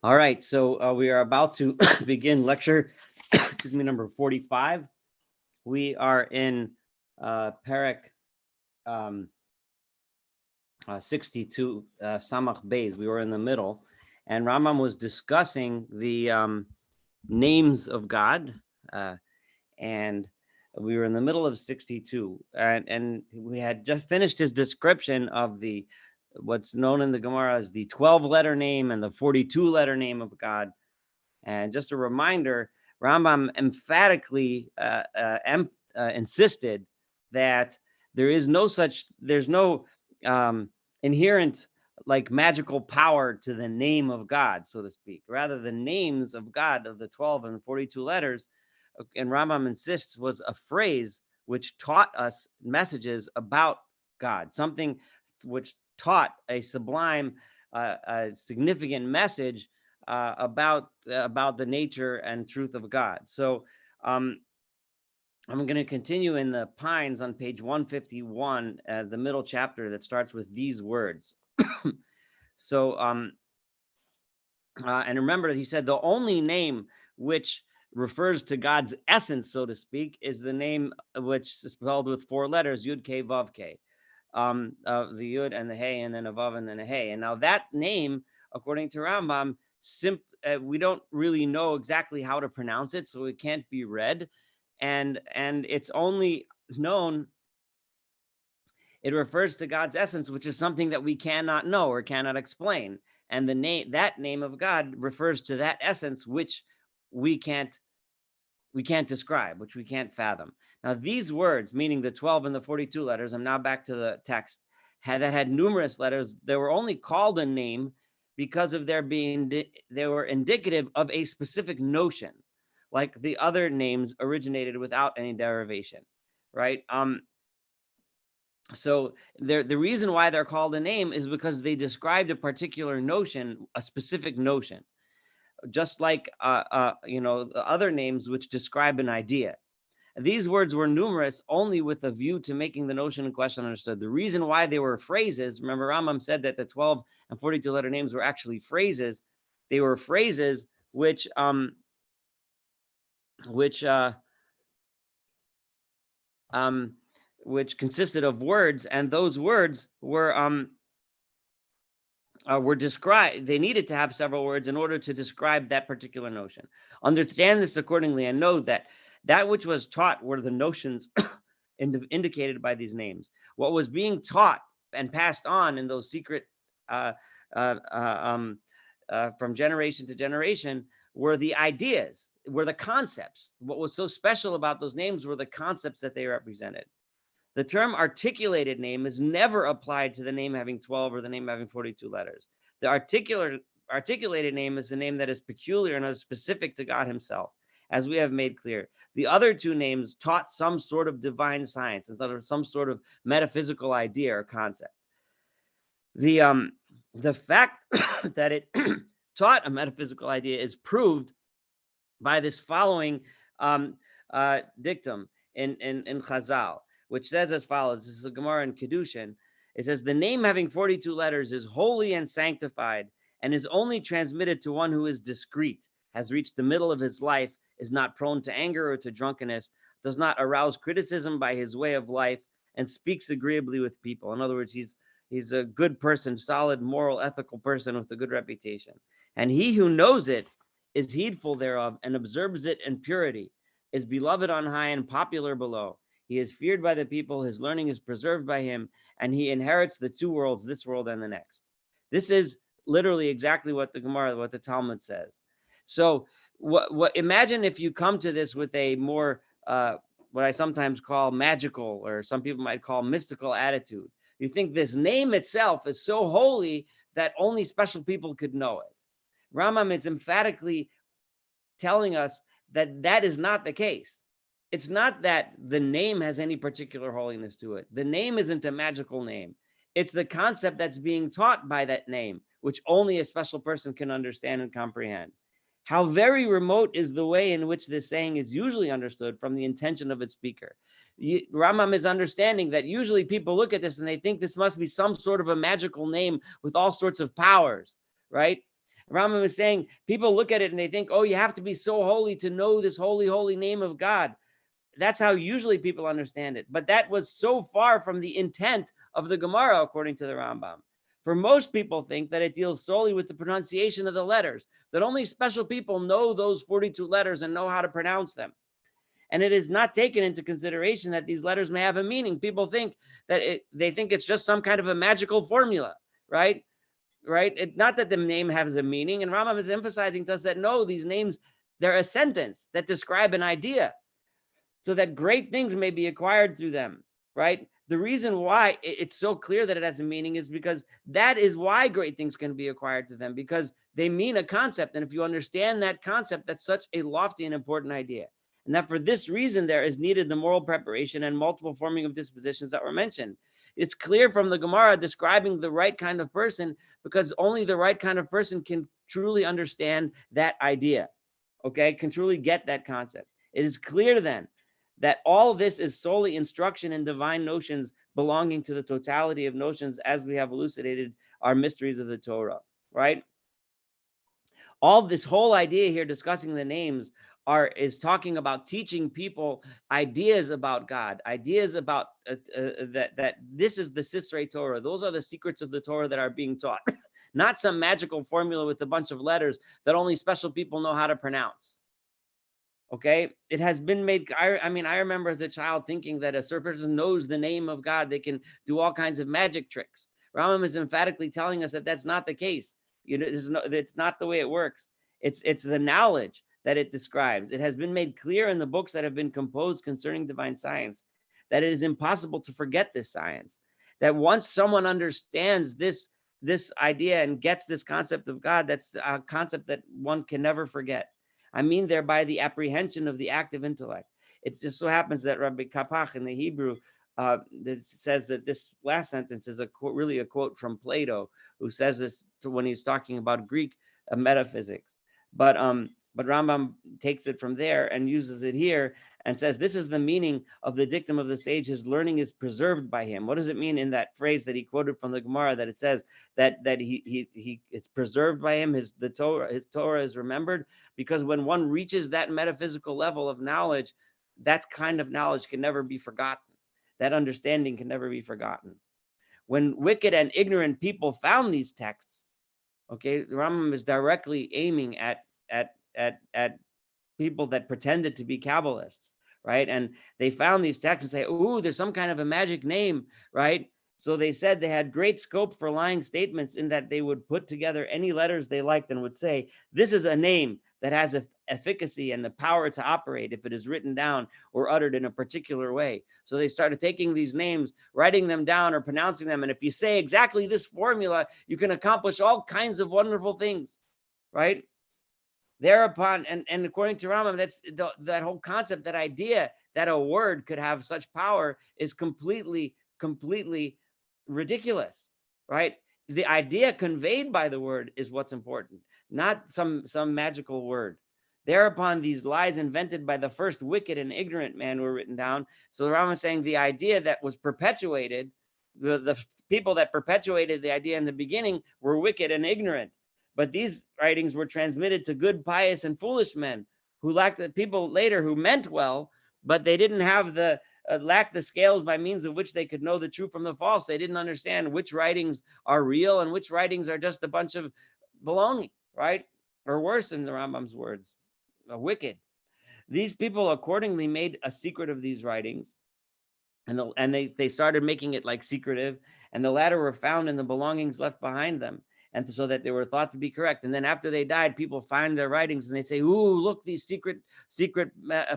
All right, so we are about to begin lecture, number 45. We are in Perek 62, Samach Beis. We were in the middle, and Rambam was discussing the names of God, and we were in the middle of 62, and we had just finished his description of the what's known in the Gemara as the 12-letter name and the 42-letter name of God. And just a reminder, Rambam emphatically insisted that there's no inherent like magical power to the name of God, so to speak. Rather, the names of God of the 12 and 42 letters, and Rambam insists, was a phrase which taught us messages about God, something which taught a sublime, a significant message about the nature and truth of God. So I'm going to continue in the Pines on page 151, the middle chapter that starts with these words. So and remember, he said the only name which refers to God's essence, so to speak, is the name which is spelled with 4 letters, Yud K Vav K, the Yud and the Hey, and then a Vav and then a Hey. And now that name, according to Rambam, we don't really know exactly how to pronounce it, so it can't be read, and it's only known. It refers to God's essence, which is something that we cannot know or cannot explain. And that name of God refers to that essence which we can't describe, which we can't fathom. Now, these words, meaning the 12 and the 42 letters, I'm now back to the text, that had numerous letters. They were only called a name because of they were indicative of a specific notion, like the other names originated without any derivation, right? So the reason why they're called a name is because they described a particular notion, a specific notion, just like the other names which describe an idea. These words were numerous only with a view to making the notion in question understood. The reason why they were phrases, remember Rambam said that the 12 and 42 letter names were actually phrases. They were phrases which consisted of words, and those words were described. They needed to have several words in order to describe that particular notion. Understand this accordingly, and know that which was taught were the notions indicated by these names. What was being taught and passed on in those secret from generation to generation were the ideas, were the concepts. What was so special about those names were the concepts that they represented. The term articulated name is never applied to the name having 12 or the name having 42 letters. The articulated name is a name that is peculiar and specific to God himself, as we have made clear. The other 2 names taught some sort of divine science instead of some sort of metaphysical idea or concept. The fact that it taught a metaphysical idea is proved by this following dictum in Chazal, which says as follows. This is a Gemara in Kedushin. It says, the name having 42 letters is holy and sanctified, and is only transmitted to one who is discreet, has reached the middle of his life, is not prone to anger or to drunkenness, does not arouse criticism by his way of life, and speaks agreeably with people. In other words, he's a good person, solid, moral, ethical person with a good reputation. And he who knows it is heedful thereof and observes it in purity, is beloved on high and popular below. He is feared by the people, his learning is preserved by him, and he inherits the 2 worlds, this world and the next. This is literally exactly what the Gemara, what the Talmud says. So imagine if you come to this with a more, what I sometimes call magical, or some people might call mystical attitude. You think this name itself is so holy that only special people could know it. Rambam is emphatically telling us that that is not the case. It's not that the name has any particular holiness to it. The name isn't a magical name. It's the concept that's being taught by that name, which only a special person can understand and comprehend. How very remote is the way in which this saying is usually understood from the intention of its speaker. Rambam is understanding that usually people look at this and they think this must be some sort of a magical name with all sorts of powers, right? Rambam is saying people look at it and they think, oh, you have to be so holy to know this holy, holy name of God. That's how usually people understand it. But that was so far from the intent of the Gemara, according to the Rambam. For most people think that it deals solely with the pronunciation of the letters, that only special people know those 42 letters and know how to pronounce them. And it is not taken into consideration that these letters may have a meaning. People think that they think it's just some kind of a magical formula, right? Not that the name has a meaning. And Rambam is emphasizing to us that no, these names, they're a sentence that describe an idea, so that great things may be acquired through them, right? The reason why it's so clear that it has a meaning is because that is why great things can be acquired to them, because they mean a concept. And if you understand that concept, that's such a lofty and important idea. And that for this reason, there is needed the moral preparation and multiple forming of dispositions that were mentioned. It's clear from the Gemara describing the right kind of person, because only the right kind of person can truly understand that idea, okay? Can truly get that concept. It is clear then that all of this is solely instruction in divine notions belonging to the totality of notions as we have elucidated our mysteries of the Torah, right? All this whole idea here discussing the names is talking about teaching people ideas about God, ideas about that this is the Sisrei Torah. Those are the secrets of the Torah that are being taught, not some magical formula with a bunch of letters that only special people know how to pronounce. Okay, it has been made. I mean, I remember as a child thinking that a certain person knows the name of God, they can do all kinds of magic tricks. Rambam is emphatically telling us that that's not the case. It's not the way it works. It's the knowledge that it describes. It has been made clear in the books that have been composed concerning divine science that it is impossible to forget this science. That once someone understands this idea and gets this concept of God, that's a concept that one can never forget. I mean thereby the apprehension of the active intellect. It just so happens that Rabbi Kapach in the Hebrew says that this last sentence is really a quote from Plato, who says this when he's talking about Greek metaphysics. But Rambam takes it from there and uses it here and says this is the meaning of the dictum of the sage: his learning is preserved by him. What does it mean in that phrase that he quoted from the Gemara, that it says that he it's preserved by him, his Torah is remembered? Because when one reaches that metaphysical level of knowledge, that kind of knowledge can never be forgotten. That understanding can never be forgotten. When wicked and ignorant people found these texts, okay, the Rambam is directly aiming at people that pretended to be Kabbalists, right? And they found these texts and say, ooh, there's some kind of a magic name, right? So they said they had great scope for lying statements, in that they would put together any letters they liked and would say, this is a name that has efficacy and the power to operate if it is written down or uttered in a particular way. So they started taking these names, writing them down or pronouncing them. And if you say exactly this formula, you can accomplish all kinds of wonderful things, right? Thereupon, and according to Rambam, that's that whole concept, that idea that a word could have such power is completely ridiculous, right? The idea conveyed by the word is what's important, not some magical word. Thereupon, these lies invented by the first wicked and ignorant man were written down. So the Rambam is saying the idea that was perpetuated, the people that perpetuated the idea in the beginning were wicked and ignorant. But these writings were transmitted to good, pious, and foolish men who lacked the people later who meant well, but they didn't have the lacked the scales by means of which they could know the true from the false. They didn't understand which writings are real and which writings are just a bunch of baloney, right? Or worse, in the Rambam's words, wicked. These people accordingly made a secret of these writings, and they started making it like secretive, and the latter were found in the belongings left behind them, and so that they were thought to be correct. And then after they died, people find their writings and they say, ooh, look, these secret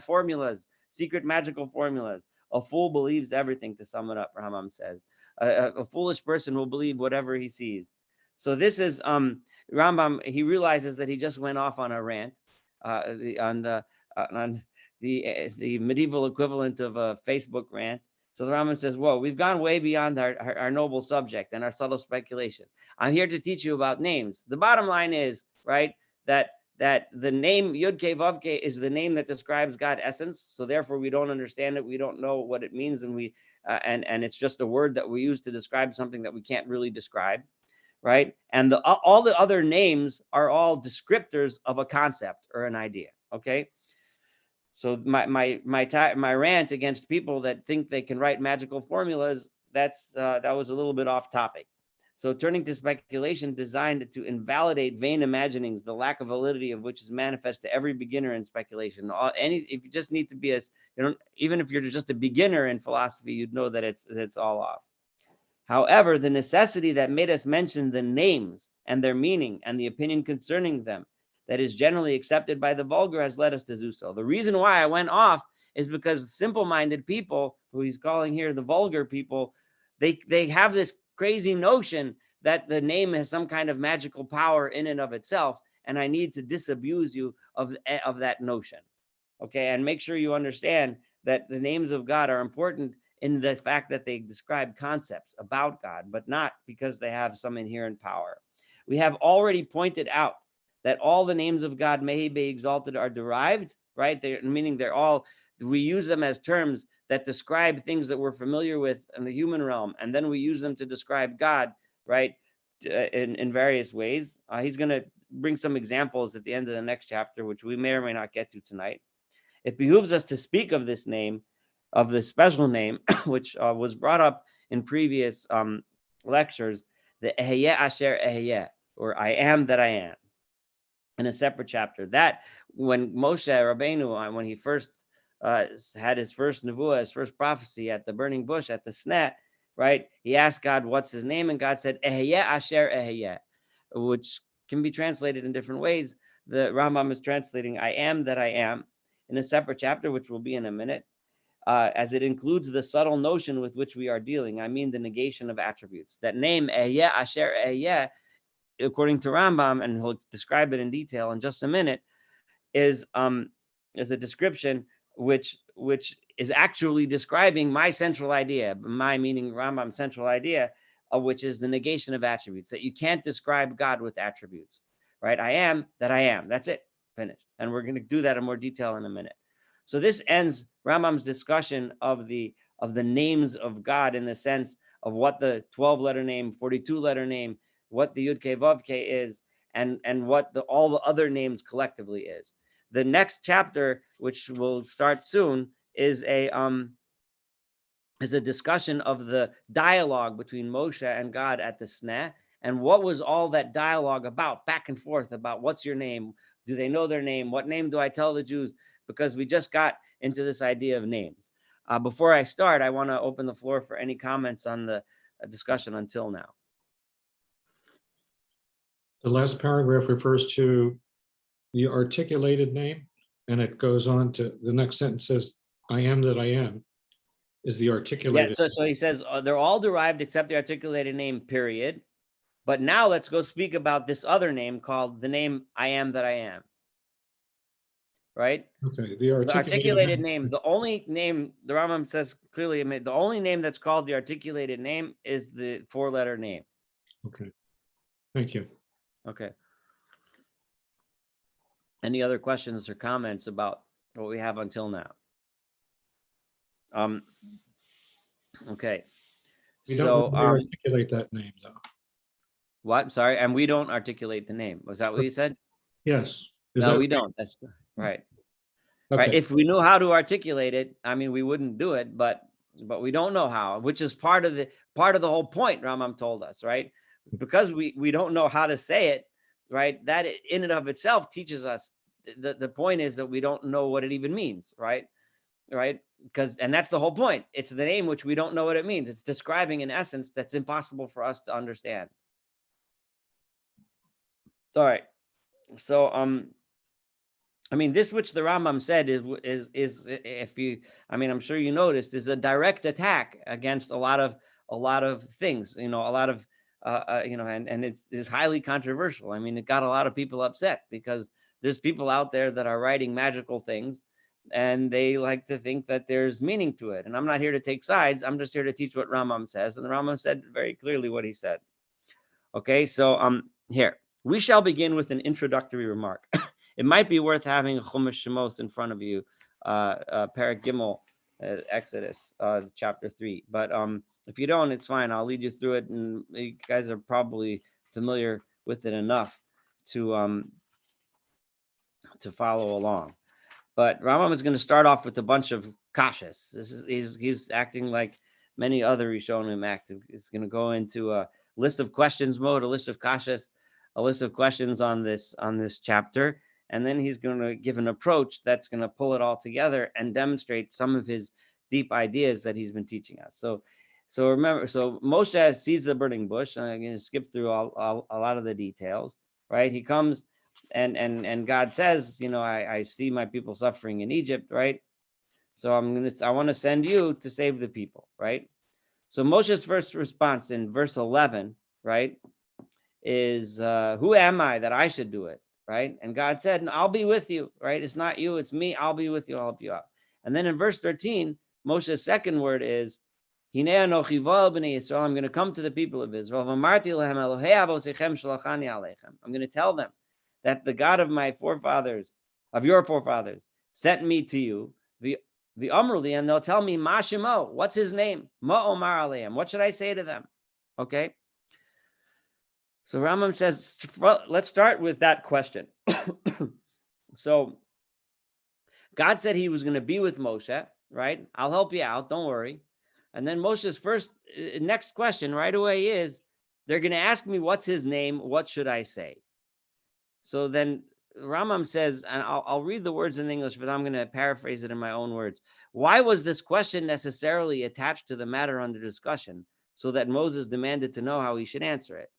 formulas, secret magical formulas. A fool believes everything, to sum it up, Rambam says. A foolish person will believe whatever he sees. So this is Rambam. He realizes that he just went off on a rant on the medieval equivalent of a Facebook rant. So the Rambam says, whoa, we've gone way beyond our noble subject and our subtle speculation. I'm here to teach you about names. The bottom line is, right, that the name Yud-Ke Vav-Ke is the name that describes God's essence. So therefore, we don't understand it. We don't know what it means. And and it's just a word that we use to describe something that we can't really describe, right? And all the other names are all descriptors of a concept or an idea. Okay. So my rant against people that think they can write magical formulas, that was a little bit off topic. So turning to speculation designed to invalidate vain imaginings, the lack of validity of which is manifest to every beginner in speculation. If you just need to be even if you're just a beginner in philosophy, you'd know that it's all off. However, the necessity that made us mention the names and their meaning and the opinion concerning them that is generally accepted by the vulgar has led us to do so. The reason why I went off is because simple-minded people, who he's calling here the vulgar people, they have this crazy notion that the name has some kind of magical power in and of itself, and I need to disabuse you of that notion. Okay, and make sure you understand that the names of God are important in the fact that they describe concepts about God, but not because they have some inherent power. We have already pointed out that all the names of God, may he be exalted, are derived, right? Meaning we use them as terms that describe things that we're familiar with in the human realm, and then we use them to describe God, right? In various ways. He's going to bring some examples at the end of the next chapter, which we may or may not get to tonight. It behooves us to speak of this name, of the special name, which was brought up in previous lectures, the Eheyeh Asher Eheyeh, or I am that I am, in a separate chapter. That when Moshe Rabbeinu, when he first had his first nevuah, his first prophecy at the burning bush, at the Snet, right? He asked God, what's his name? And God said, Eheyeh Asher Eheyeh, which can be translated in different ways. The Rambam is translating, I am that I am, in a separate chapter, which will be in a minute, as it includes the subtle notion with which we are dealing. I mean, the negation of attributes. That name, Eheyeh Asher Eheyeh, according to Rambam, and he'll describe it in detail in just a minute, is a description which is actually describing my central idea, my meaning Rambam's central idea, which is the negation of attributes, that you can't describe God with attributes, right? I am that I am. That's it. Finished. And we're going to do that in more detail in a minute. So this ends Rambam's discussion of the names of God in the sense of what the 12-letter name, 42-letter name, what the Yud Kei Vav Kei is, and what all the other names collectively is. The next chapter, which will start soon, is a discussion of the dialogue between Moshe and God at the Sneh, and what was all that dialogue about, back and forth, about what's your name? Do they know their name? What name do I tell the Jews? Because we just got into this idea of names. Before I start, I want to open the floor for any comments on the discussion until now. The last paragraph refers to the articulated name, and it goes on to the next sentence says, I am that I am, is the articulated. Yeah, so he says they're all derived except the articulated name, period. But now let's go speak about this other name called the name I am that I am. Right? Okay, the articulated name, the only name, the Rambam says clearly, the only name that's called the articulated name is the 4-letter name. Okay, thank you. Okay. Any other questions or comments about what we have until now? Okay. We don't So really articulate that name though. what? Sorry, and we don't articulate the name. Was that what you said? Yes. No, we don't. That's right. Okay. Right. If we knew how to articulate it, I mean, we wouldn't do it, but we don't know how, which is part of the whole point Rambam told us, right? Because we don't know how to say it, right? That in and of itself teaches us the point is that we don't know what it even means, right? Right? And that's the whole point. It's the name which we don't know what it means. It's describing an essence that's impossible for us to understand. All right. So I mean, this which the Rambam said is if you, I mean, I'm sure you noticed, is a direct attack against a lot of things, a lot of and it's highly controversial. I mean, it got a lot of people upset because there's people out there that are writing magical things, and they like to think that there's meaning to it. And I'm not here to take sides. I'm just here to teach what Rambam says, and the Rambam said very clearly what he said. Okay, so here we shall begin with an introductory remark. It might be worth having Chumash Shemos in front of you, Perek Gimel, Exodus, chapter 3. But if you don't, it's fine. I'll lead you through it, and you guys are probably familiar with it enough to follow along. But Rambam is going to start off with a bunch of kashas. He's acting like many other Rishonim active. He's going to go into a list of questions mode, a list of kashas, a list of questions on this chapter, and then he's going to give an approach that's going to pull it all together and demonstrate some of his deep ideas that he's been teaching us. So remember, so Moshe sees the burning bush, and I'm going to skip through a lot of the details. Right? He comes and God says, I see my people suffering in Egypt, right? So I want to send you to save the people, right? So Moshe's first response in verse 11, right, is who am I that I should do it, right? And God said, I'll be with you, right? It's not you, it's me. I'll be with you. I'll help you out. And then in verse 13, Moshe's second word is Hine anochi vo b'nei Yisrael. I'm going to come to the people of Israel. V'amarti lehem Elohei avosechem shalachani aleichem. I'm going to tell them that the God of my forefathers, of your forefathers, sent me to you. The Amruli, and they'll tell me, Ma Shemo, what's his name? Ma Omar Aleim. What should I say to them? Okay. So Rambam says, well, let's start with that question. So God said he was going to be with Moshe, right? I'll help you out. Don't worry. And then Moshe's next question right away is, they're going to ask me, what's his name? What should I say? So then Rambam says, and I'll read the words in English, but I'm going to paraphrase it in my own words. Why was this question necessarily attached to the matter under discussion, so that Moses demanded to know how he should answer it?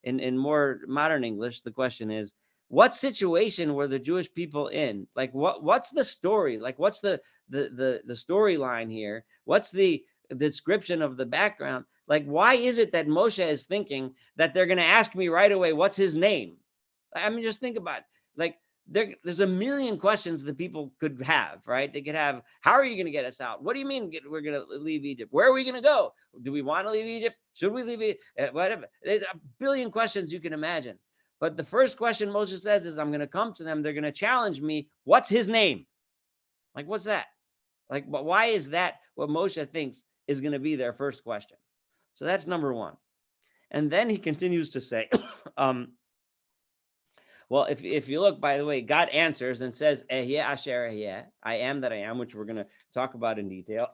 In more modern English, the question is, what situation were the Jewish people in? Like, what's the story? Like, what's the storyline here? What's the description of the background? Like, why is it that Moshe is thinking that they're going to ask me right away, what's his name? I mean, just think about it. Like, there's a million questions that people could have, right? They could have, how are you going to get us out? What do you mean we're going to leave Egypt? Where are we going to go? Do we want to leave Egypt? Should we leave Egypt? Whatever. There's a billion questions you can imagine. But the first question Moses says is, I'm going to come to them. They're going to challenge me. What's his name? Like, what's that? Like, why is that what Moshe thinks is going to be their first question? So that's number one. And then he continues to say, well, if you look, by the way, God answers and says, Ehyeh asher ehyeh, I am that I am, which we're going to talk about in detail.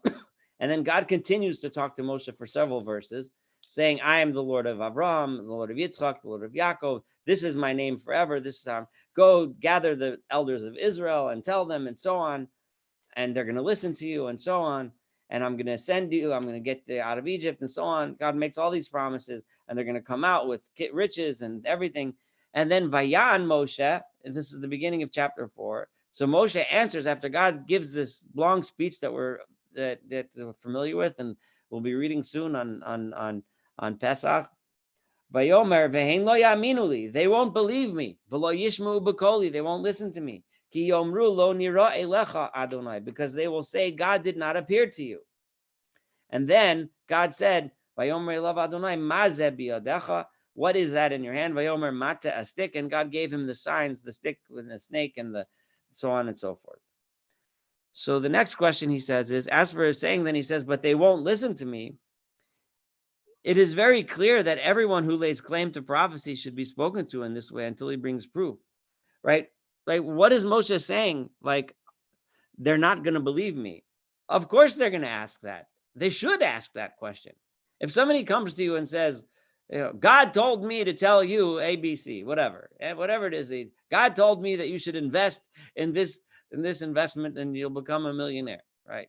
And then God continues to talk to Moshe for several verses, saying, I am the Lord of Avram, the Lord of Yitzchak, the Lord of Yaakov. This is my name forever. This is how, go gather the elders of Israel and tell them, and so on. And they're going to listen to you, and so on. And I'm going to send you, I'm going to get you out of Egypt, and so on. God makes all these promises, and they're going to come out with riches and everything. And then Vayan Moshe, and this is the beginning of chapter 4. So Moshe answers after God gives this long speech that we're familiar with, and we'll be reading soon on Pesach. Vayomer vehein lo ya'aminu li, they won't believe me. V'lo yishma'u b'koli, they won't listen to me. Ki yomru lo nira elecha Adonai, because they will say God did not appear to you. And then God said, Vayomer elav Adonai ma zeh biyadecha, what is that in your hand? Vayomer mata, a stick, and God gave him the signs, the stick with the snake and the so on and so forth. So the next question he says is, as for his saying, then he says, but they won't listen to me. It is very clear that everyone who lays claim to prophecy should be spoken to in this way until he brings proof, right? Like, what is Moshe saying? Like, they're not going to believe me. Of course they're going to ask that. They should ask that question. If somebody comes to you and says, God told me to tell you ABC, whatever it is, God told me that you should invest in this investment and you'll become a millionaire, right?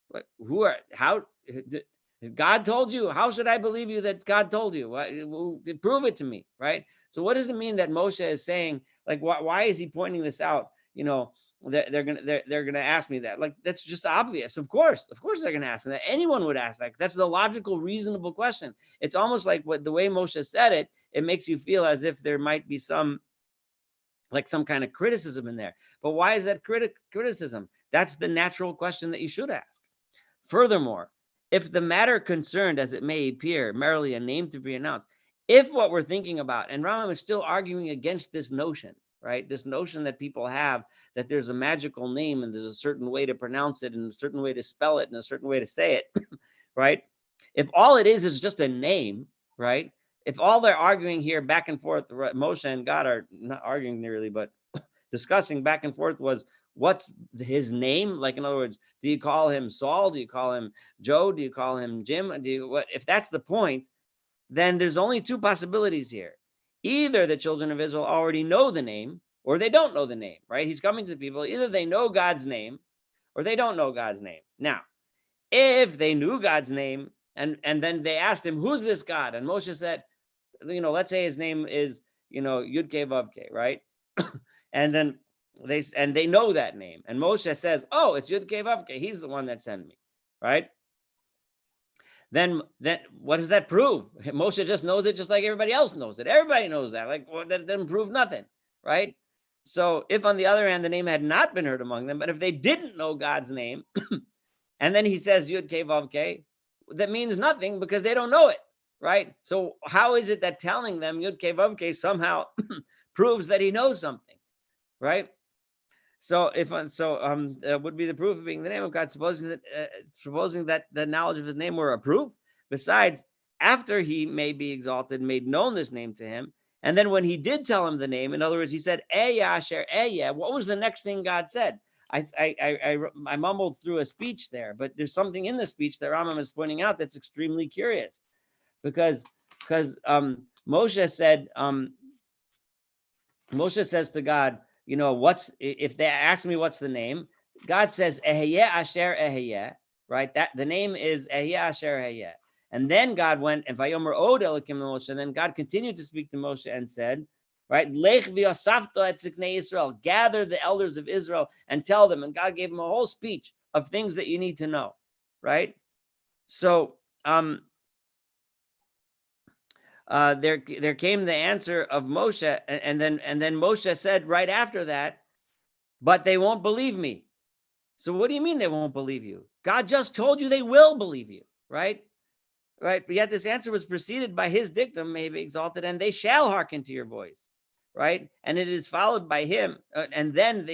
But how? God told you? How should I believe you that God told you? Prove it to me, right? So what does it mean that Moshe is saying? Like, why is he pointing this out? They're gonna ask me that. Like, that's just obvious. Of course they're gonna ask me that. Anyone would ask that. That's the logical, reasonable question. It's almost like the way Moshe said it. It makes you feel as if there might be some kind of criticism in there. But why is that criticism? That's the natural question that you should ask. Furthermore, if the matter concerned, as it may appear, merely a name to be announced, if what we're thinking about, and Rambam is still arguing against this notion, right? This notion that people have that there's a magical name and there's a certain way to pronounce it and a certain way to spell it and a certain way to say it, right? If all it is just a name, right? if all they're arguing here back and forth, Moshe and God are not arguing nearly, but discussing back and forth was what's his name? Like, in other words, do you call him Saul? Do you call him Joe? Do you call him Jim? Do you what? If that's the point, then there's only two possibilities here. Either the children of Israel already know the name, or they don't know the name, right? He's coming to the people. Either they know God's name, or they don't know God's name. Now, if they knew God's name, and then they asked him, who's this God? And Moshe said, let's say his name is, Yud Ke Vav Ke, right? And then they know that name. And Moshe says, oh, it's Yud Ke Vav Ke. He's the one that sent me, right? Then what does that prove? Moshe just knows it just like everybody else knows it. Everybody knows that. Like, well, that doesn't prove nothing, right? So if on the other hand, the name had not been heard among them, but if they didn't know God's name, and then he says Yud Ke Vav Ke, that means nothing because they don't know it, right? So how is it that telling them Yud Ke Vav Ke somehow proves that he knows something, right? So would be the proof of being the name of God, supposing that the knowledge of his name were a proof. Besides, after he may be exalted, made known this name to him, and then when he did tell him the name, in other words, he said Eya Asher Eya. What was the next thing God said? I mumbled through a speech there, but there's something in the speech that Rambam is pointing out that's extremely curious, because Moshe says to God, what's, if they ask me what's the name, God says Eheyeh Asher Eheyeh, right? That the name is Eheyeh Asher Eheyeh. And then God went and Vayomer Od Elokim Moshe, and then God continued to speak to Moshe and said, right, Lech v'yosafto et ziknei Yisrael, gather the elders of Israel and tell them. And God gave him a whole speech of things that you need to know, right? So there came the answer of Moshe, and then Moshe said right after that, but they won't believe me. So what do you mean they won't believe you? God just told you they will believe you, right? Right. But yet this answer was preceded by his dictum, may be exalted, and they shall hearken to your voice, right? And it is followed by him, and then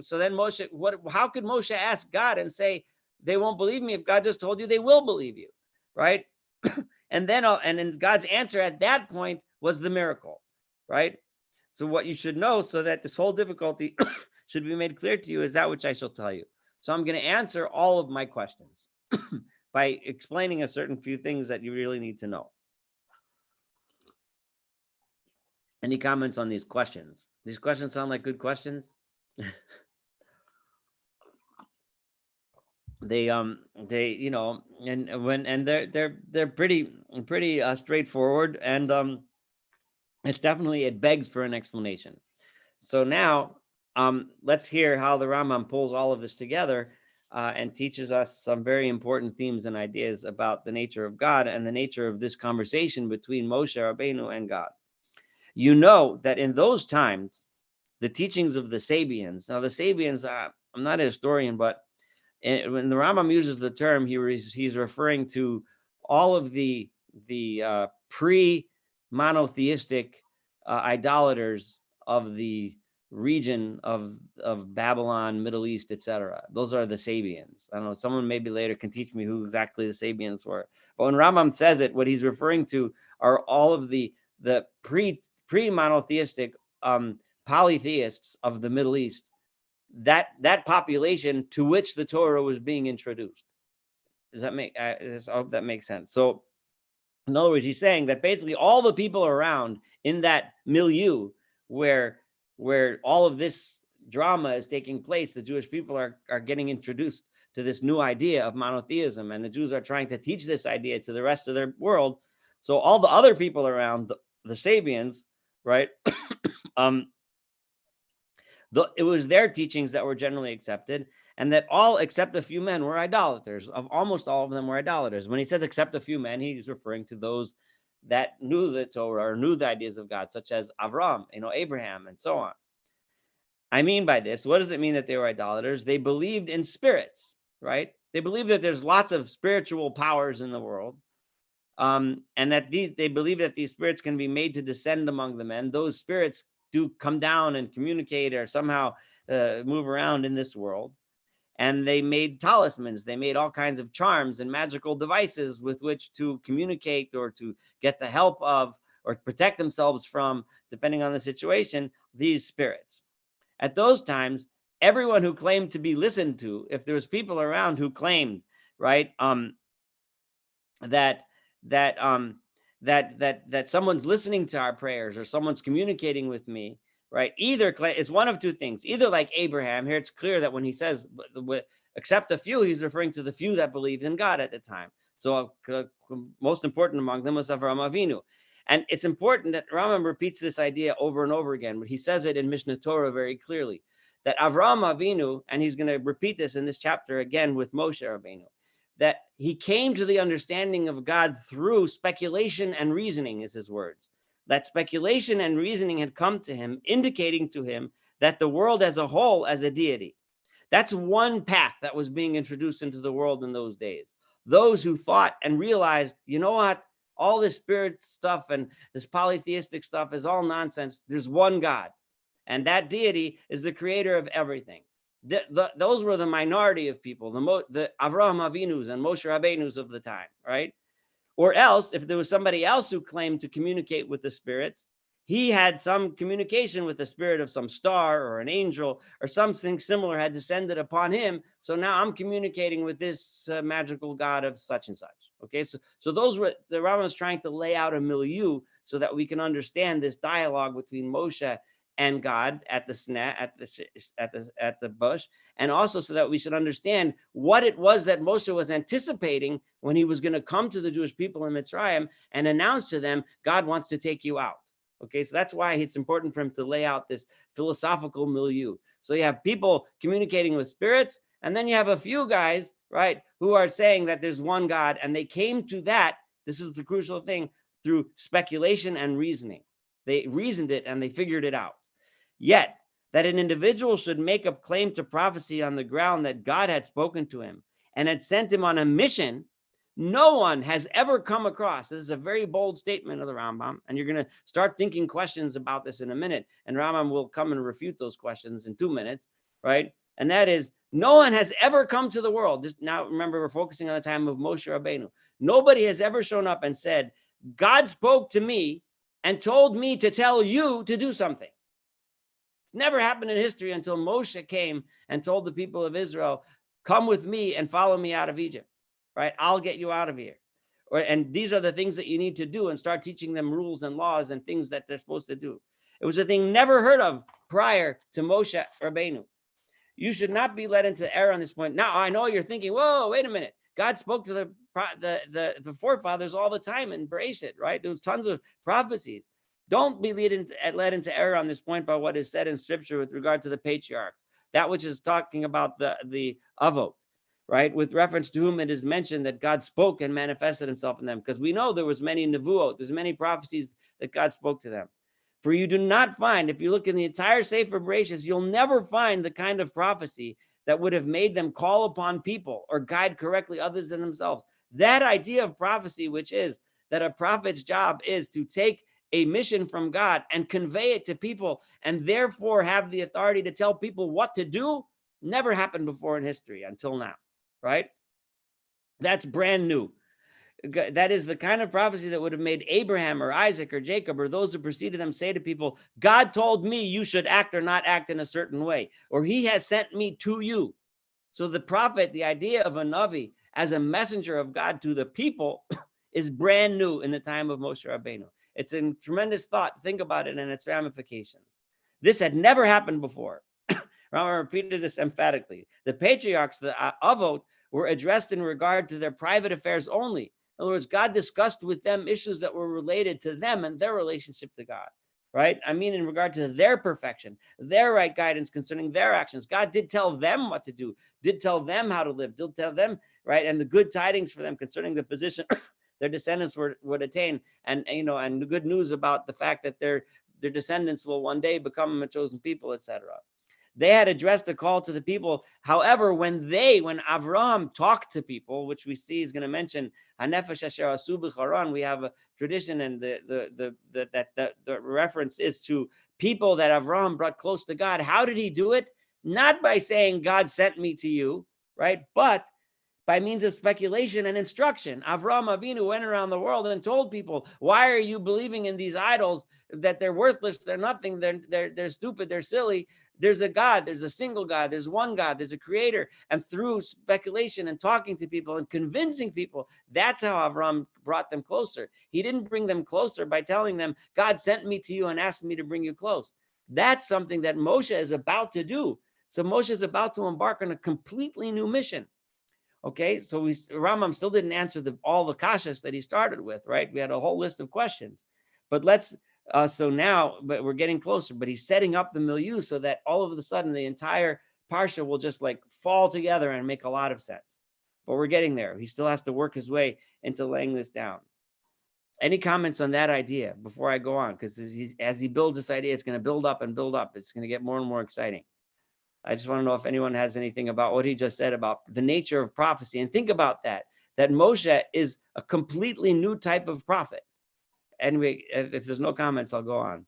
so then Moshe, how could Moshe ask God and say they won't believe me if God just told you they will believe you, right? And then God's answer at that point was the miracle, right? So what you should know, so that this whole difficulty should be made clear to you, is that which I shall tell you. So I'm going to answer all of my questions by explaining a certain few things that you really need to know. Any comments on these questions? These questions sound like good questions. They're pretty straightforward, and it begs for an explanation. So now let's hear how the Rambam pulls all of this together and teaches us some very important themes and ideas about the nature of God and the nature of this conversation between Moshe Rabbeinu and God. You know that in those times, the teachings of the Sabians. Now, the Sabians, I'm not a historian, but when the Rambam uses the term, he's referring to all of the pre-monotheistic idolaters of the region of Babylon, Middle East, etc. Those are the Sabians. I don't know, someone maybe later can teach me who exactly the Sabians were. But when Rambam says it, what he's referring to are all of the pre-monotheistic polytheists of the Middle East, that population to which the Torah was being introduced. Does that make I hope that makes sense? So in other words, he's saying that basically all the people around in that milieu where all of this drama is taking place, the Jewish people are getting introduced to this new idea of monotheism, and the Jews are trying to teach this idea to the rest of their world. So all the other people around, the Sabians, right? It was their teachings that were generally accepted, and that all except a few men were idolaters. Almost all of them were idolaters. When he says except a few men, he's referring to those that knew the Torah or knew the ideas of God, such as Avram, Abraham, and so on. I mean by this, what does it mean that they were idolaters? They believed in spirits, right? They believe that there's lots of spiritual powers in the world, and that they believe that these spirits can be made to descend among the men. Those spirits do come down and communicate or somehow move around in this world. and they made talismans. They made all kinds of charms and magical devices with which to communicate or to get the help of or protect themselves from, depending on the situation, these spirits. At those times, everyone who claimed to be listened to, if there was people around who claimed, right, that that that someone's listening to our prayers or someone's communicating with me, right? Either it's one of two things. Either like Abraham, here it's clear that when he says except a few, he's referring to the few that believed in God at the time. So most important among them was Avraham Avinu. And it's important that Rambam repeats this idea over and over again, but he says it in Mishnah Torah very clearly, that Avraham Avinu, and he's going to repeat this in this chapter again with Moshe Rabbeinu, that he came to the understanding of God through speculation and reasoning, is his words. That speculation and reasoning had come to him, indicating to him that the world as a whole as a deity. That's one path that was being introduced into the world in those days. Those who thought and realized, you know what, all this spirit stuff and this polytheistic stuff is all nonsense. There's one God, and that deity is the creator of everything. Those were the minority of people, the Avraham Avinus and Moshe Rabbeinus of the time, right? Or else, if there was somebody else who claimed to communicate with the spirits, he had some communication with the spirit of some star or an angel or something similar had descended upon him. So now I'm communicating with this magical God of such and such. Okay, so those were the Rambam is trying to lay out a milieu so that we can understand this dialogue between Moshe and God at the sneh, at the bush, and also so that we should understand what it was that Moshe was anticipating when he was going to come to the Jewish people in Mitzrayim and announce to them, God wants to take you out. Okay, so that's why it's important for him to lay out this philosophical milieu. So you have people communicating with spirits, and then you have a few guys, right, who are saying that there's one God, and they came to that, this is the crucial thing, through speculation and reasoning. They reasoned it and they figured it out. Yet, that an individual should make a claim to prophecy on the ground that God had spoken to him and had sent him on a mission, no one has ever come across. This is a very bold statement of the Rambam, and you're going to start thinking questions about this in a minute, and Rambam will come and refute those questions in 2 minutes, right? And that is, no one has ever come to the world. Just now, remember, we're focusing on the time of Moshe Rabbeinu. Nobody has ever shown up and said, God spoke to me and told me to tell you to do something. Never happened in history until Moshe came and told the people of Israel, come with me and follow me out of Egypt, right? I'll get you out of here. And these are the things that you need to do, and start teaching them rules and laws and things that they're supposed to do. It was a thing never heard of prior to Moshe Rabbeinu. You should not be led into error on this point. Now, I know you're thinking, whoa, wait a minute. God spoke to the forefathers all the time in Bereshit, right? There was tons of prophecies. Don't be led into error on this point by what is said in scripture with regard to the patriarchs, that which is talking about the Avot, right? With reference to whom it is mentioned that God spoke and manifested himself in them, because we know there was many nevuot, there's many prophecies that God spoke to them. For you do not find, if you look in the entire Sefer Bereshit, you'll never find the kind of prophecy that would have made them call upon people or guide correctly others than themselves. That idea of prophecy, which is that a prophet's job is to take a mission from God and convey it to people, and therefore have the authority to tell people what to do, never happened before in history until now, right? That's brand new. That is the kind of prophecy that would have made Abraham or Isaac or Jacob or those who preceded them say to people, God told me you should act or not act in a certain way, or he has sent me to you. So the prophet, the idea of a Navi as a messenger of God to the people is brand new in the time of Moshe Rabbeinu. It's a tremendous thought. Think about it and its ramifications. This had never happened before. Rambam repeated this emphatically. The patriarchs, the Avot, were addressed in regard to their private affairs only. In other words, God discussed with them issues that were related to them and their relationship to God, right? I mean, in regard to their perfection, their right guidance concerning their actions. God did tell them what to do, did tell them how to live, did tell them, right? And the good tidings for them concerning the position their descendants would attain, and and the good news about the fact that their descendants will one day become a chosen people, etc. They had addressed a call to the people. However, when Avraham talked to people, which we see is going to mention Hanefesh Asher Asu B'Charan, we have a tradition, and the reference is to people that Avraham brought close to God. How did he do it? Not by saying, God sent me to you, right? But by means of speculation and instruction, Avraham Avinu went around the world and told people, why are you believing in these idols, that they're worthless, they're nothing, they're stupid, they're silly. There's a God, there's a single God, there's one God, there's a creator. And through speculation and talking to people and convincing people, that's how Avraham brought them closer. He didn't bring them closer by telling them, God sent me to you and asked me to bring you close. That's something that Moshe is about to do. So Moshe is about to embark on a completely new mission. Okay, so Rambam still didn't answer all the kashas that he started with, right? We had a whole list of questions, but but we're getting closer. But he's setting up the milieu so that all of a sudden the entire parsha will just like fall together and make a lot of sense. But we're getting there. He still has to work his way into laying this down. Any comments on that idea before I go on? Because as he builds this idea, it's going to build up and build up. It's going to get more and more exciting. I just want to know if anyone has anything about what he just said about the nature of prophecy. And think about that Moshe is a completely new type of prophet. Anyway, if there's no comments, I'll go on.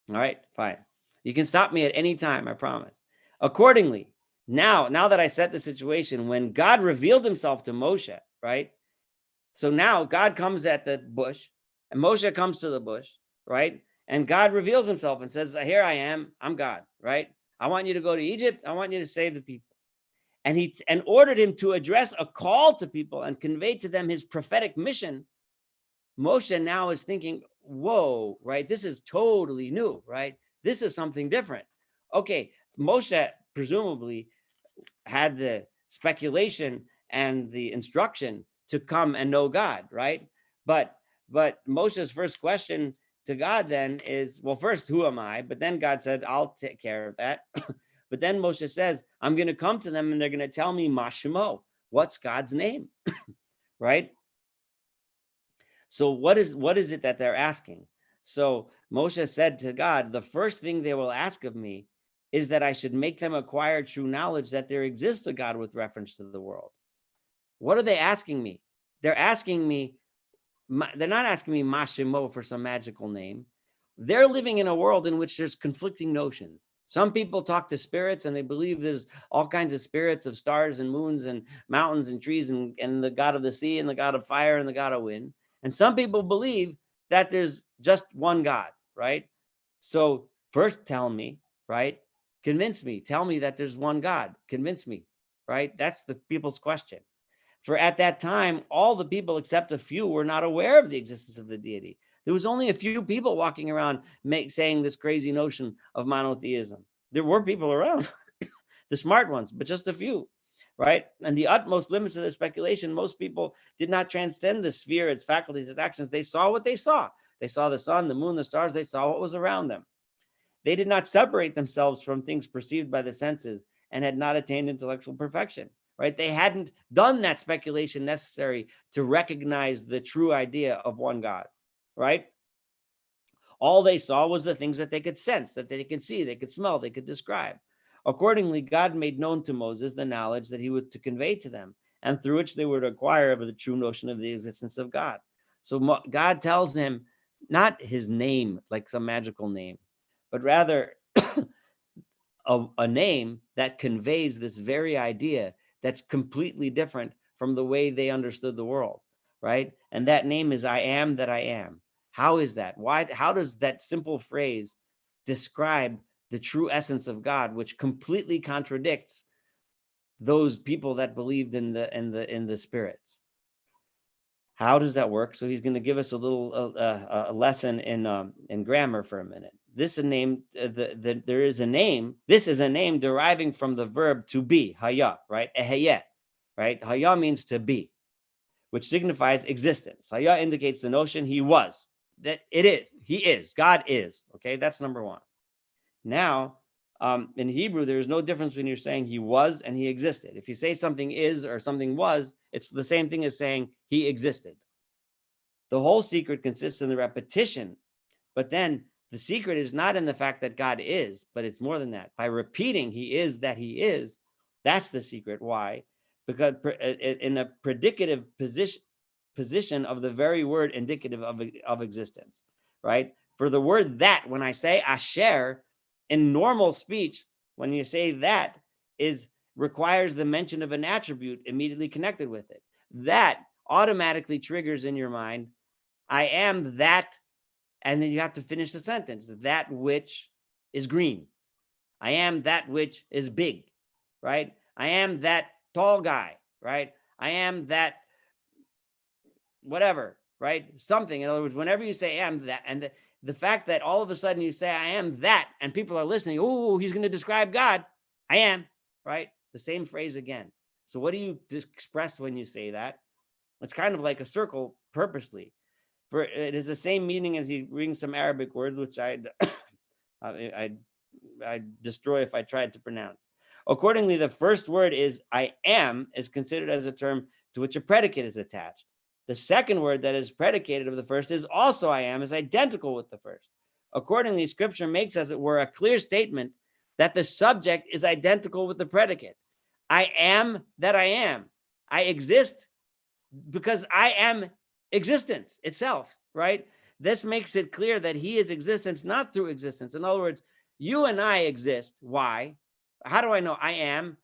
All right, fine. You can stop me at any time, I promise. Accordingly, now that I set the situation, when God revealed himself to Moshe, right? So now God comes at the bush, and Moshe comes to the bush, right? And God reveals himself and says, here I am, I'm God, right? I want you to go to Egypt. I want you to save the people. And ordered him to address a call to people and convey to them his prophetic mission. Moshe now is thinking, whoa, right? This is totally new, right? This is something different. Okay, Moshe presumably had the speculation and the instruction to come and know God, right? But Moshe's first question to God then is, well, first, who am I? But then God said, I'll take care of that. But then Moshe says, I'm going to come to them and they're going to tell me Mashemo, what's God's name, right? So what is it that they're asking? So Moshe said to God, the first thing they will ask of me is that I should make them acquire true knowledge that there exists a God with reference to the world. What are they asking me? They're asking me, they're not asking me Mashemo for some magical name. They're living in a world in which there's conflicting notions. Some people talk to spirits and they believe there's all kinds of spirits of stars and moons and mountains and trees and the God of the sea and the God of fire and the God of wind. And some people believe that there's just one God, right? So first tell me, right? Convince me. Tell me that there's one God. Convince me, right? That's the people's question. For at that time, all the people except a few were not aware of the existence of the deity. There was only a few people walking around saying this crazy notion of monotheism. There were people around, the smart ones, but just a few, right? And the utmost limits of their speculation, most people did not transcend the sphere, its faculties, its actions. They saw what they saw. They saw the sun, the moon, the stars. They saw what was around them. They did not separate themselves from things perceived by the senses and had not attained intellectual perfection, right? They hadn't done that speculation necessary to recognize the true idea of one God, right? All they saw was the things that they could sense, that they could see, they could smell, they could describe. Accordingly, God made known to Moses the knowledge that he was to convey to them, and through which they were to acquire the true notion of the existence of God. So God tells him not his name, like some magical name, but rather a name that conveys this very idea that's completely different from the way they understood the world, right? And that name is I am that I am. How is that? Why? How does that simple phrase describe the true essence of God, which completely contradicts those people that believed in the spirits? How does that work? So he's going to give us a little a lesson in grammar for a minute. This is a name. There is a name. This is a name deriving from the verb to be, haya, right? Eheyeh, right? Haya means to be, which signifies existence. Haya indicates the notion he was. That it is. He is. God is. Okay, that's number one. Now, in Hebrew, there is no difference when you're saying he was and he existed. If you say something is or something was, it's the same thing as saying he existed. The whole secret consists in the repetition, but then the secret is not in the fact that God is, but it's more than that. By repeating he is that he is, that's the secret. Why? Because in a predicative position of the very word indicative of existence, right? For the word that, when I say asher, in normal speech, when you say that, is requires the mention of an attribute immediately connected with it. That automatically triggers in your mind, I am that, and then you have to finish the sentence, that which is green. I am that which is big, right? I am that tall guy, right? I am that whatever, right? Something. In other words, whenever you say I am that, and the fact that all of a sudden you say I am that, and people are listening, oh, he's going to describe God. I am, right? The same phrase again. So what do you express when you say that? It's kind of like a circle purposely. For it is the same meaning as he brings some Arabic words, which I destroy if I tried to pronounce. Accordingly, the first word is I am is considered as a term to which a predicate is attached. The second word that is predicated of the first is also I am, is identical with the first. Accordingly, scripture makes, as it were, a clear statement that the subject is identical with the predicate. I am that I am. I exist because I am existence itself, right? This makes it clear that he is existence, not through existence. In other words, you and I exist. Why? How do I know I am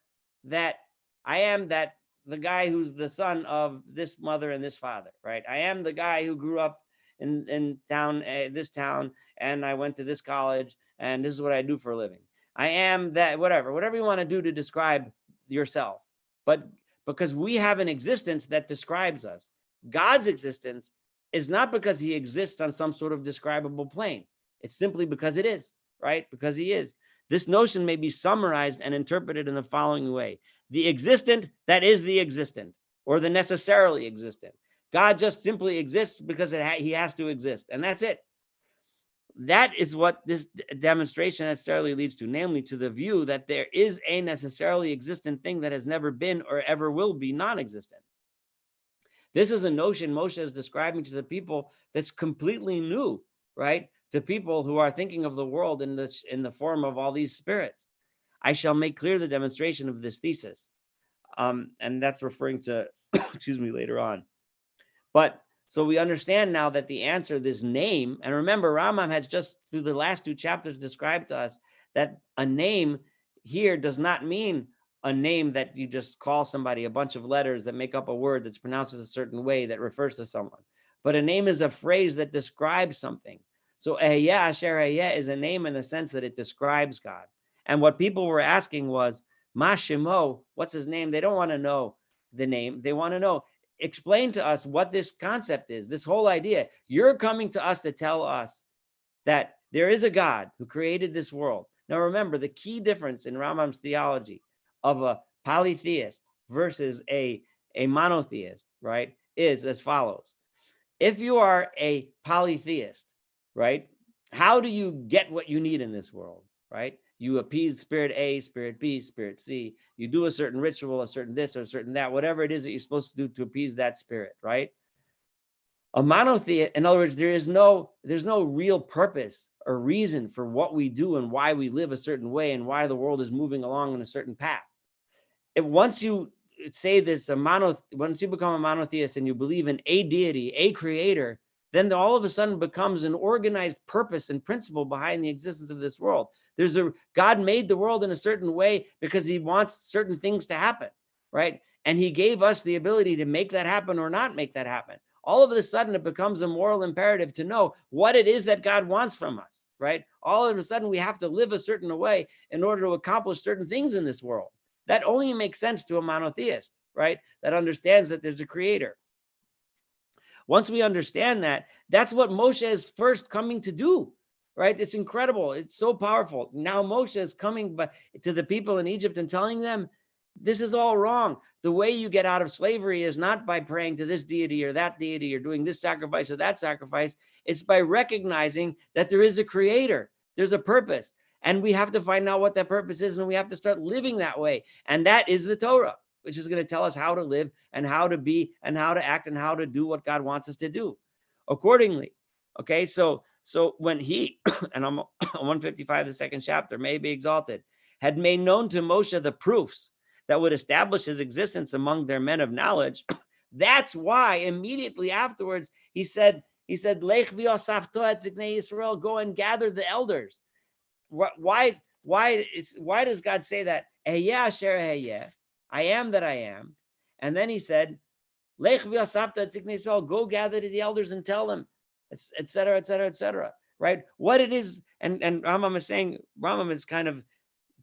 that? I am that the guy who's the son of this mother and this father, right? I am the guy who grew up in town, this town, and I went to this college, and this is what I do for a living. I am that, whatever you want to do to describe yourself. But because we have an existence that describes us, God's existence is not because he exists on some sort of describable plane. It's simply because it is, right? Because he is. This notion may be summarized and interpreted in the following way: the existent that is the existent, or the necessarily existent. God just simply exists because he has to exist, and that's it. That is what this demonstration necessarily leads to, namely to the view that there is a necessarily existent thing that has never been or ever will be non-existent. This is a notion Moshe is describing to the people that's completely new, right? To people who are thinking of the world in the form of all these spirits. I shall make clear the demonstration of this thesis. And that's referring to, excuse me, later on. But so we understand now that the answer, this name, and remember, Rambam has just through the last two chapters described to us that a name here does not mean a name that you just call somebody, a bunch of letters that make up a word that's pronounced a certain way that refers to someone. But a name is a phrase that describes something. So Ehyeh Asher Ehyeh is a name in the sense that it describes God. And what people were asking was, Ma Shemo, what's his name? They don't want to know the name. They want to know, explain to us what this concept is, this whole idea. You're coming to us to tell us that there is a God who created this world. Now remember, the key difference in Rambam's theology of a polytheist versus a monotheist, right, is as follows. If you are a polytheist, right, how do you get what you need in this world, right? You appease spirit A, spirit B, spirit C. You do a certain ritual, a certain this or a certain that, whatever it is that you're supposed to do to appease that spirit, right? A monotheist, in other words, there's no real purpose or reason for what we do and why we live a certain way and why the world is moving along in a certain path. Once you say this, once you become a monotheist and you believe in a deity, a creator, then all of a sudden becomes an organized purpose and principle behind the existence of this world. God made the world in a certain way because he wants certain things to happen, right? And he gave us the ability to make that happen or not make that happen. All of a sudden, it becomes a moral imperative to know what it is that God wants from us, right? All of a sudden, we have to live a certain way in order to accomplish certain things in this world. That only makes sense to a monotheist, right? That understands that there's a creator. Once we understand that, that's what Moshe is first coming to do, right? It's incredible. It's so powerful. Now Moshe is coming to the people in Egypt and telling them, this is all wrong. The way you get out of slavery is not by praying to this deity or that deity or doing this sacrifice or that sacrifice. It's by recognizing that there is a creator. There's a purpose. And we have to find out what that purpose is, and we have to start living that way. And that is the Torah, which is going to tell us how to live and how to be and how to act and how to do what God wants us to do accordingly. Okay, so when he, and I'm 155, the second chapter, may be exalted, had made known to Moshe the proofs that would establish his existence among their men of knowledge, that's why immediately afterwards he said, Lech v'yosafto et ziknei Yisrael, go and gather the elders. Why does God say that Ehyeh asher ehyeh, I am that I am. And then he said, Lech v'asapta tziknei Yisrael, go gather to the elders and tell them, etc., etc., etc. Right? What it is, and Rambam is saying, Rambam is kind of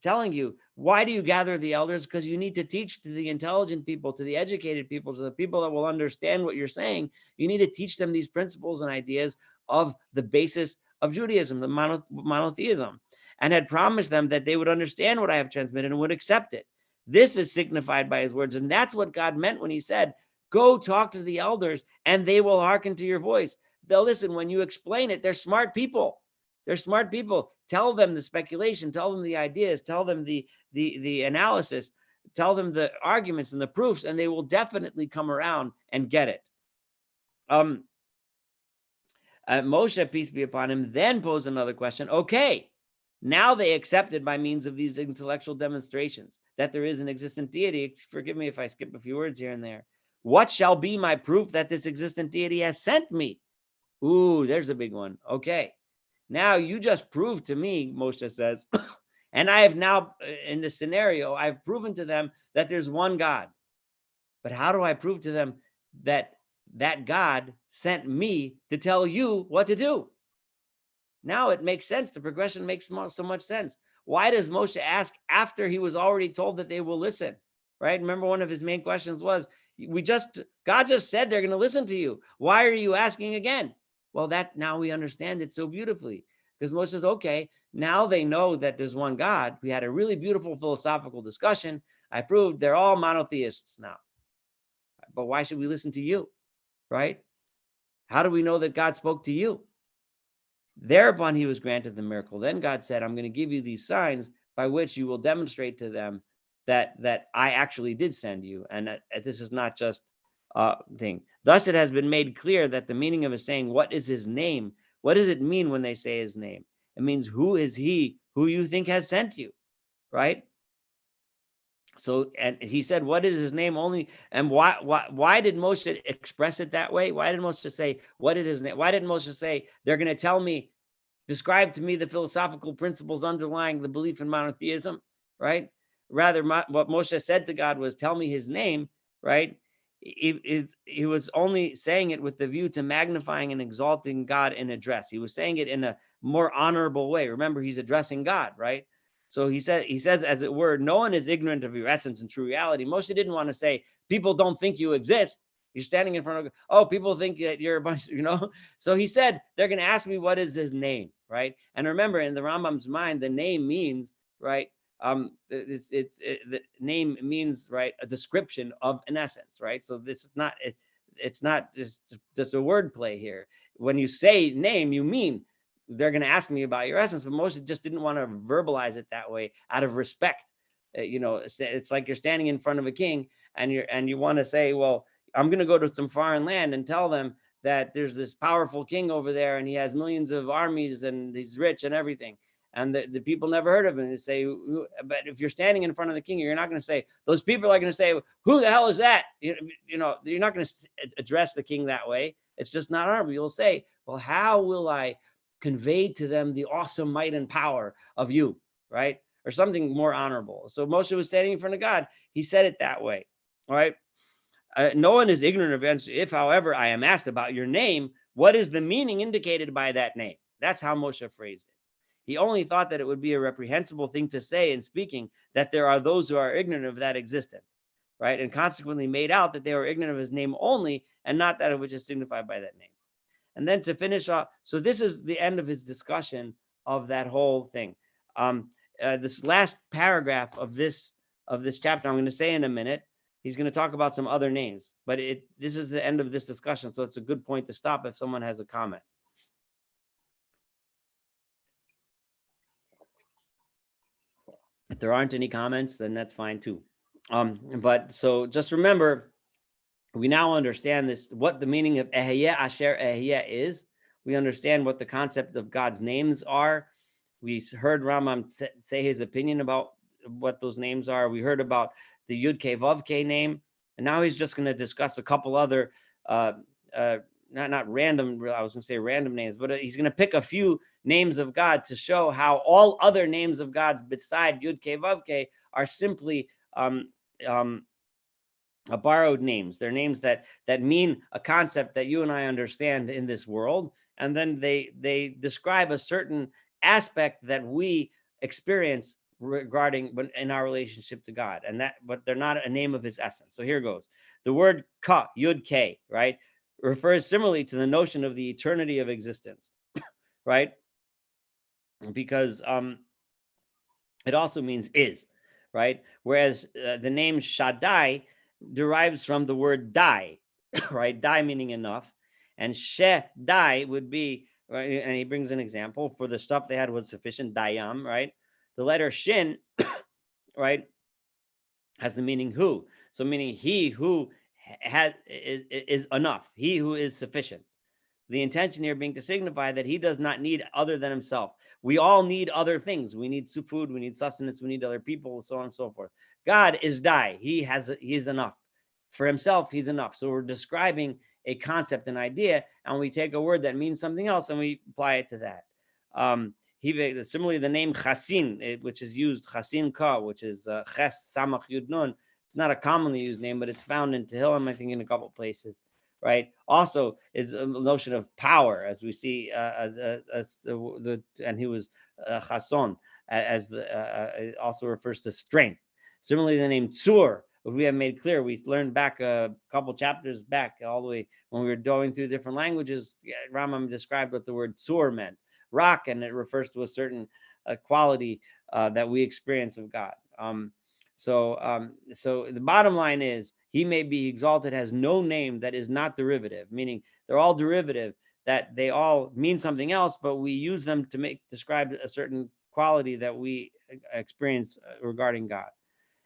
telling you, why do you gather the elders? Because you need to teach to the intelligent people, to the educated people, to the people that will understand what you're saying. You need to teach them these principles and ideas of the basis of Judaism, the monotheism, and had promised them that they would understand what I have transmitted and would accept it. This is signified by his words. And that's what God meant when he said, go talk to the elders and they will hearken to your voice. They'll listen. When you explain it, they're smart people. They're smart people. Tell them the speculation, tell them the ideas, tell them the analysis, tell them the arguments and the proofs, and they will definitely come around and get it. Moshe, peace be upon him, then posed another question. Okay, now they accepted by means of these intellectual demonstrations that there is an existent deity. Forgive me if I skip a few words here and there. What shall be my proof that this existent deity has sent me? Ooh, there's a big one. Okay. Now you just proved to me, Moshe says, and I have now, in this scenario, I've proven to them that there's one God. But how do I prove to them that that God sent me to tell you what to do? Now it makes sense. The progression makes so much sense. Why does Moshe ask after he was already told that they will listen? Right? Remember, one of his main questions was, God just said they're going to listen to you. Why are you asking again? Well, that now we understand it so beautifully, because Moshe says, okay, now they know that there's one God. We had a really beautiful philosophical discussion. I proved they're all monotheists now. But why should we listen to you? Right? How do we know that God spoke to you? Thereupon he was granted the miracle. Then God said, I'm going to give you these signs by which you will demonstrate to them that I actually did send you, and that this is not just a thing. Thus it has been made clear that the meaning of his saying, what is his name? What does it mean when they say his name? It means, who is he who you think has sent you? Right? So, and he said, what is his name only? And why did Moshe express it that way? Why did Moshe say, what is his name? Why didn't Moshe say, they're going to tell me, describe to me the philosophical principles underlying the belief in monotheism, right? Rather, what Moshe said to God was, tell me his name, right? He was only saying it with the view to magnifying and exalting God in address. He was saying it in a more honorable way. Remember, he's addressing God, right? So he says, as it were, no one is ignorant of your essence and true reality. Moshe didn't want to say, people don't think you exist. You're standing in front of, oh, people think that you're a bunch, So he said, they're going to ask me, what is his name, right? And remember, in the Rambam's mind, the name means, right? The name means, right, a description of an essence, right? So this is not, it's not just a word play here. When you say name, you mean they're going to ask me about your essence, but Moshe just didn't want to verbalize it that way out of respect. It's like you're standing in front of a king and you want to say, well, I'm going to go to some foreign land and tell them that there's this powerful king over there and he has millions of armies and he's rich and everything. And the people never heard of him. They say, but if you're standing in front of the king, you're not going to say, those people are going to say, who the hell is that? You're not going to address the king that way. It's just not honorable. You'll say, well, how will I convey to them the awesome might and power of you, right? Or something more honorable. So Moshe was standing in front of God. He said it that way, all right? No one is ignorant of it. If, however, I am asked about your name, what is the meaning indicated by that name? That's how Moshe phrased it. He only thought that it would be a reprehensible thing to say in speaking that there are those who are ignorant of that existence, right? And consequently made out that they were ignorant of his name only and not that which is signified by that name. And then to finish off, so this is the end of his discussion of that whole thing. This last paragraph of this chapter, I'm going to say in a minute, he's going to talk about some other names, but this is the end of this discussion, so it's a good point to stop if someone has a comment. If there aren't any comments, then that's fine too. But so just remember, we now understand this, what the meaning of Ehyeh Asher Ehyeh is. We understand what the concept of God's names are. We heard Rambam say his opinion about what those names are. We heard about the Yud Ke Vav Ke name, and now he's just going to discuss a couple other not random, I was going to say random names, but he's going to pick a few names of God to show how all other names of God's beside Yud Ke Vav Ke are simply borrowed names. They're names that mean a concept that you and I understand in this world, and then they describe a certain aspect that we experience regarding in our relationship to God, and that, but they're not a name of His essence. So here goes. The word ka, Yud K, right, refers similarly to the notion of the eternity of existence, right? Because it also means is, right? Whereas the name Shaddai derives from the word dai, right? Dai meaning enough, and she dai would be, right? And he brings an example for the stuff they had was sufficient, dayam, right? The letter shin, right, has the meaning who, so meaning he who is enough, he who is sufficient. The intention here being to signify that he does not need other than himself. We all need other things. We need food, we need sustenance, we need other people, so on and so forth. God is Dai. He's enough. For himself, he's enough. So we're describing a concept, an idea, and we take a word that means something else and we apply it to that. Similarly, the name Chasin, which is used, Chasin Ka, which is Ches Samach Yud Nun, it's not a commonly used name, but it's found in Tehillim, I think, in a couple places. Right. Also is a notion of power, as we see, and he was Chason, as it also refers to strength. Similarly, the name Tzur, which we have made clear, we learned back a couple chapters back, all the way when we were going through different languages. Rambam described what the word Tzur meant, rock, and it refers to a certain quality that we experience of God. So the bottom line is, he may be exalted, has no name that is not derivative, meaning they're all derivative, that they all mean something else, but we use them to describe a certain quality that we experience regarding God,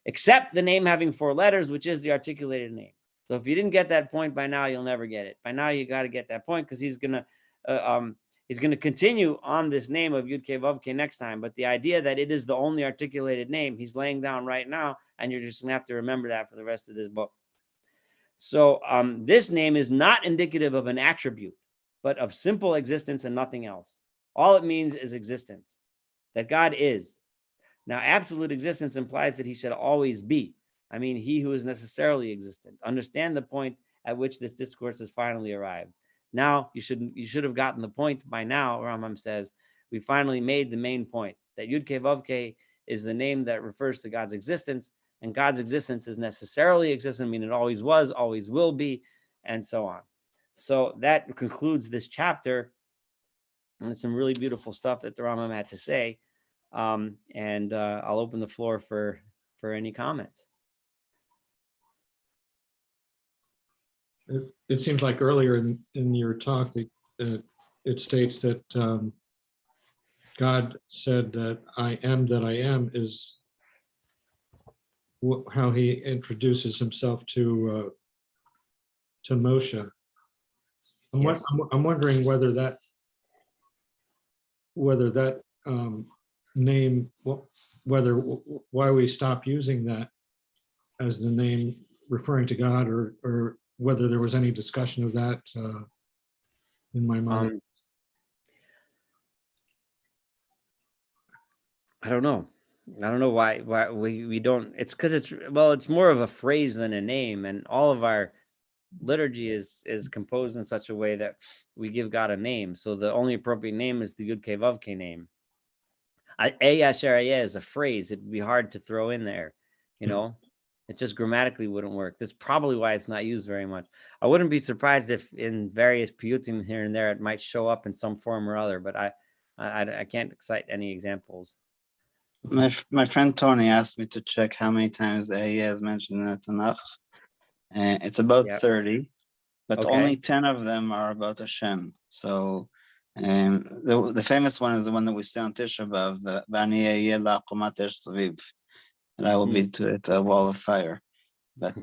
except the name having 4 letters, which is the articulated name. So if you didn't get that point by now, you'll never get it. By now, you got to get that point, because he's going to continue on this name of Yud Ke Vav Ke next time. But the idea that it is the only articulated name he's laying down right now, and you're just going to have to remember that for the rest of this book. So this name is not indicative of an attribute, but of simple existence and nothing else. All it means is existence, that God is. Now, absolute existence implies that he should always be. I mean, he who is necessarily existent. Understand the point at which this discourse has finally arrived. Now, you should have gotten the point by now. Rambam says, we finally made the main point, that Yud Ke Vav Ke is the name that refers to God's existence, and God's existence is necessarily existent, meaning it always was, always will be, and so on. So that concludes this chapter, and it's some really beautiful stuff that the Rambam had to say. And I'll open the floor for any comments. It seems like earlier in your talk that it states that God said that I am is how he introduces himself to Moshe. Yes. I'm wondering whether that name, why we stop using that as the name referring to God, or whether there was any discussion of that in my mind. I don't know. I don't know why we don't. It's because it's more of a phrase than a name, and all of our liturgy is composed in such a way that we give God a name. So the only appropriate name is the Yud Ke Vav Ke name. Ey Asher Ayeh is a phrase. It'd be hard to throw in there, you know. It just grammatically wouldn't work. That's probably why it's not used very much. I wouldn't be surprised if in various piyutim here and there it might show up in some form or other, but I can't cite any examples. My friend Tony asked me to check how many times the Ayeh is mentioned in the Tanakh. It's about 30, but only 10 of them are about Hashem. So the famous one is the one that we say on Tisha B'Av, V'ani Ayeh la'akumat esh tzviv, that I will be to it a wall of fire. But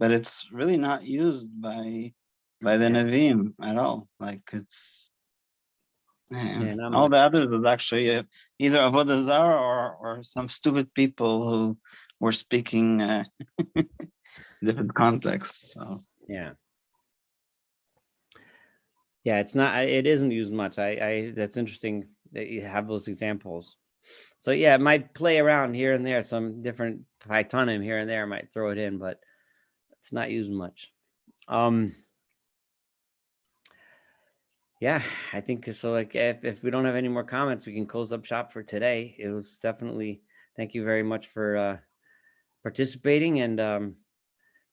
it's really not used by the Nevi'im at all. Like it's all the others is actually either Avodah Zarah or some stupid people who were speaking different contexts. So Yeah, it's not. It isn't used much. That's interesting that you have those examples. So yeah, it might play around here and there. Some different Pythonim here and there might throw it in, but it's not used much. Yeah, I think so. Like, if we don't have any more comments, we can close up shop for today. It was definitely. Thank you very much for participating, and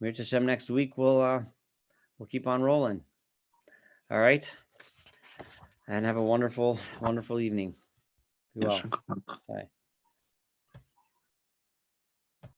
Mir Hashem, next week we'll keep on rolling. All right, and have a wonderful, wonderful evening. Be well. Bye.